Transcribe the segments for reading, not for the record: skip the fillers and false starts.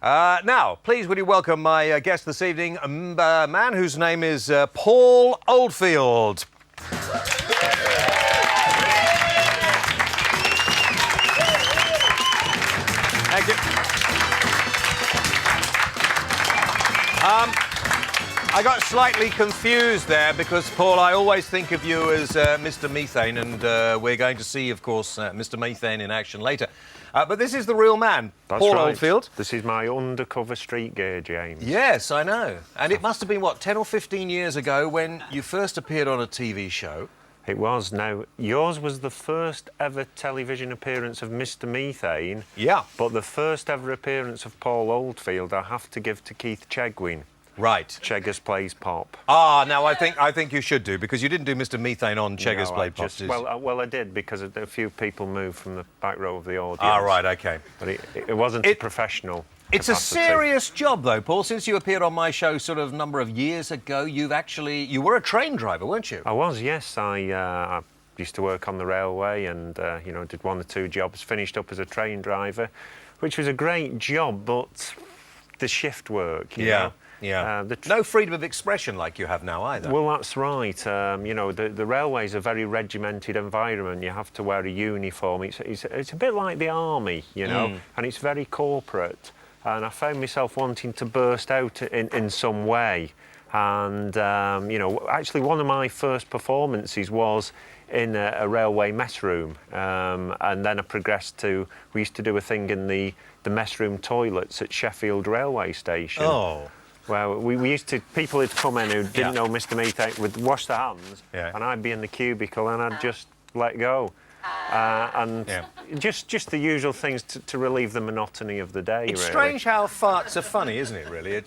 Now, please would you welcome my guest this evening, a man whose name is Paul Oldfield. Thank you. I got slightly confused there because, Paul, I always think of you as Mr Methane, and we're going to see, of course, Mr Methane in action later. But this is the real man, Paul Oldfield. This is my undercover street gear, James. Yes, I know. And it must have been, what, 10 or 15 years ago when you first appeared on a TV show? It was. Now, yours was the first ever television appearance of Mr Methane. Yeah. But the first ever appearance of Paul Oldfield I have to give to Keith Chegwin. Right. Cheggers Plays Pop. Ah, now I think you should do, because you didn't do Mr Methane on Cheggers Play Pop. Well, I did, because a few people moved from the back row of the audience. Ah, right, OK. But it wasn't a professional It's capacity. a serious job, though, Paul. Since you appeared on my show sort of a number of years ago, you were a train driver, weren't you? I was, yes. I used to work on the railway and, you know, did 1 or 2 jobs, finished up as a train driver, which was a great job, but the shift work, you know. Yeah. No freedom of expression like you have now either. Well, that's right. You know, the railway's a very regimented environment. You have to wear a uniform. It's a bit like the army, you know, and it's very corporate. And I found myself wanting to burst out in some way. And, you know, actually one of my first performances was in a railway mess room. And then I progressed to, we used to do a thing in the mess room toilets at Sheffield railway station. Oh. Well, we used to, people would come in who didn't know Mr Methane would wash their hands, and I'd be in the cubicle and I'd just let go. Just the usual things to relieve the monotony of the day, It's really. strange how farts are funny, isn't it, really?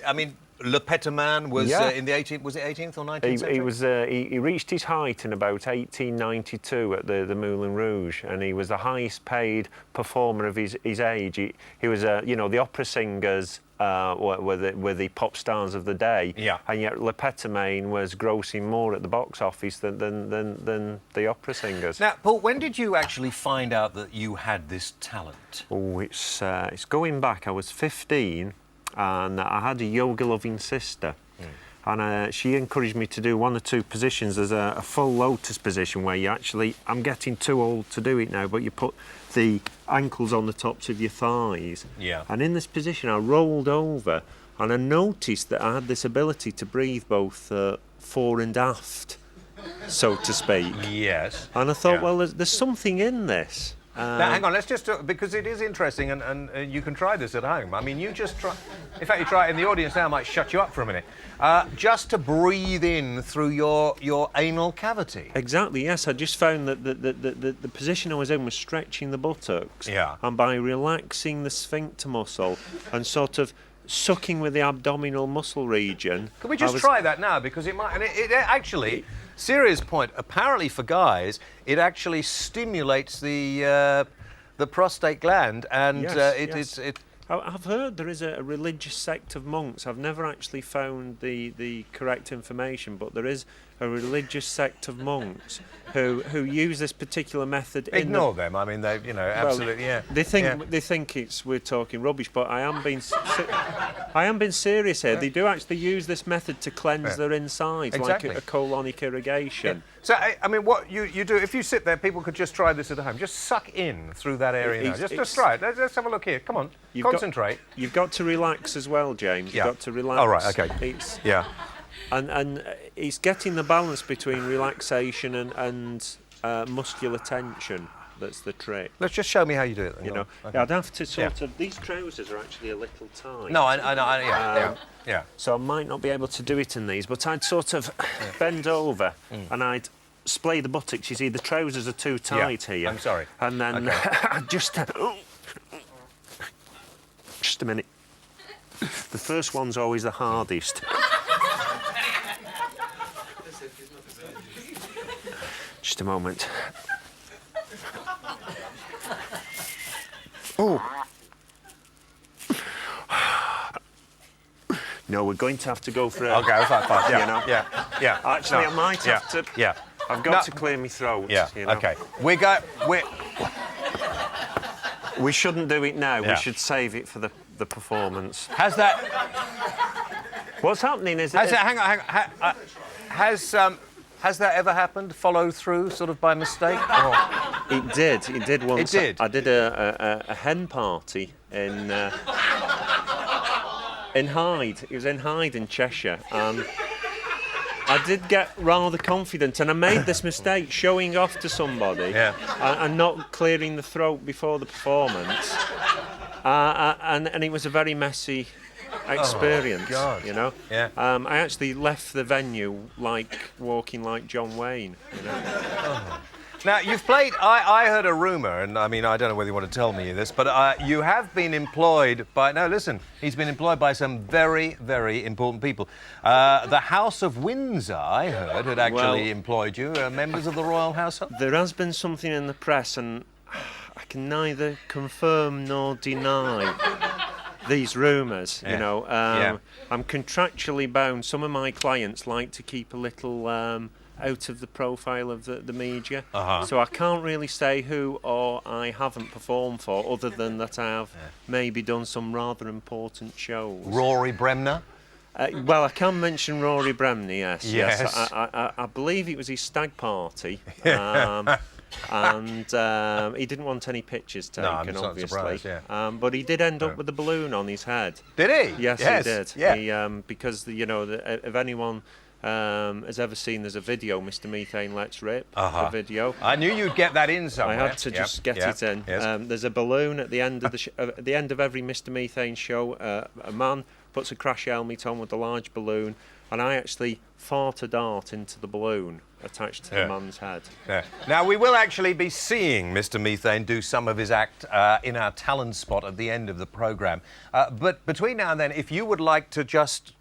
I mean, Le Man was in the 18th, was it 18th or 19th century? He reached his height in about 1892 at the Moulin Rouge, and he was the highest paid performer of his age. He was, you know, the opera singers were the pop stars of the day, and yet Le Methane was grossing more at the box office than the opera singers. Now, Paul, when did you actually find out that you had this talent? Oh, it's going back. I was 15. And I had a yoga-loving sister, and she encouraged me to do 1 or 2 positions. There's a full lotus position where you actually, I'm getting too old to do it now, but you put the ankles on the tops of your thighs. Yeah. And in this position, I rolled over, and I noticed that I had this ability to breathe both fore and aft, so to speak. Yes. And I thought, well, there's something in this. Now, hang on, let's just because it is interesting, and you can try this at home. I mean, you just try. In fact, you try it in the audience now. I might shut you up for a minute. Just to breathe in through your anal cavity. Exactly. Yes, I just found that the position I was in was stretching the buttocks. Yeah. And by relaxing the sphincter muscle and sort of sucking with the abdominal muscle region. Can we just try that now? Because it might. And it actually. Serious point. Apparently, for guys, it actually stimulates the prostate gland, and I've heard there is a religious sect of monks. I've never actually found the correct information, but there is a religious sect of monks who use this particular method. Ignore them. I mean, they, you know, absolutely, They think we're talking rubbish, but I am being serious here. They do actually use this method to cleanse their insides, like a colonic irrigation. So, I mean, what you do, if you sit there, people could just try this at home. Just suck in through that area now. Just try it. Let's have a look here. Come on, concentrate. You've got to relax as well, James. You've got to relax. Oh, right, OK. And it's getting the balance between relaxation and muscular tension that's the trick. Let's just show me how you do it. You know, I'd have to sort of. These trousers are actually a little tight. No, I know. Yeah. So I might not be able to do it in these, but I'd sort of bend over and I'd splay the buttocks. You see, the trousers are too tight here. I'm sorry. And then just a minute. The first one's always the hardest. Just a moment. Oh. No, we're going to have to go for a... OK, fine. Yeah, you know? Yeah. Actually, I might have to... Yeah. I've got to clear my throat. Yeah. You know? OK. We shouldn't do it now. Yeah. We should save it for the the performance. Has that... What's happening is... Hang on. Has that ever happened? Follow through, sort of by mistake? Or... It did. It did once. It did? I did a hen party in Hyde. It was in Hyde in Cheshire. And I did get rather confident, and I made this mistake showing off to somebody and not clearing the throat before the performance. And it was a very messy experience, you know. Yeah. I actually left the venue walking like John Wayne, you know. Now, you've played... I heard a rumour, and I mean, I don't know whether you want to tell me this, but you have been employed by... No, listen, he's been employed by some very, very important people. The House of Windsor, I heard, had actually employed you, members of the royal household. There has been something in the press, and I can neither confirm nor deny these rumours, you know. I'm contractually bound. Some of my clients like to keep a little out of the profile of the media, so I can't really say who or I haven't performed for, other than that I have maybe done some rather important shows. Rory Bremner? Well, I can mention Rory Bremner, yes. I believe it was his stag party. And he didn't want any pictures taken, obviously. But he did end up with a balloon on his head. Did he? Yes, he did. Yeah. Because if anyone has ever seen, there's a video, Mr Methane Let's Rip, a video. I knew you'd get that in somewhere. I had to just get it in. Yes. There's a balloon at the end of at the end of every Mr Methane show. A man puts a crash helmet on with a large balloon, and I actually fart a dart into the balloon attached to the man's head. Now, we will actually be seeing Mr Methane do some of his act in our talent spot at the end of the programme. But between now and then, if you would like to just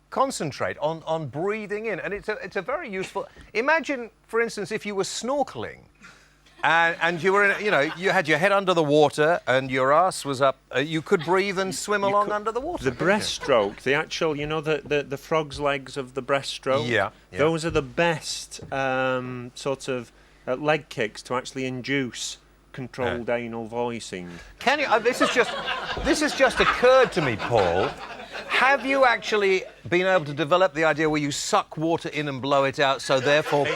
concentrate on breathing in, and it's a very useful... Imagine, for instance, if you were snorkeling and you were you had your head under the water and your ass was up, you could breathe and swim along under the water. The breaststroke, the actual, the frog's legs of the breaststroke, those are the best sort of leg kicks to actually induce controlled anal voicing. Can you... this has just occurred to me, Paul. Have you actually been able to develop the idea where you suck water in and blow it out, so therefore...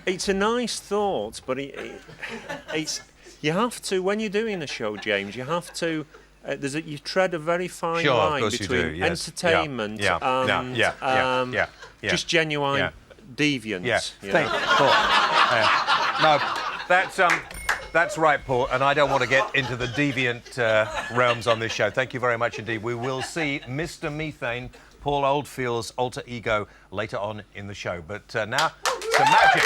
It's a nice thought, but it's you have to, when you're doing a show, James, you have to... you tread a very fine line between entertainment and just genuine deviance. No, that's right, Paul, and I don't want to get into the deviant realms on this show. Thank you very much indeed. We will see Mr Methane, Paul Oldfield's alter ego, later on in the show. But now, some magic.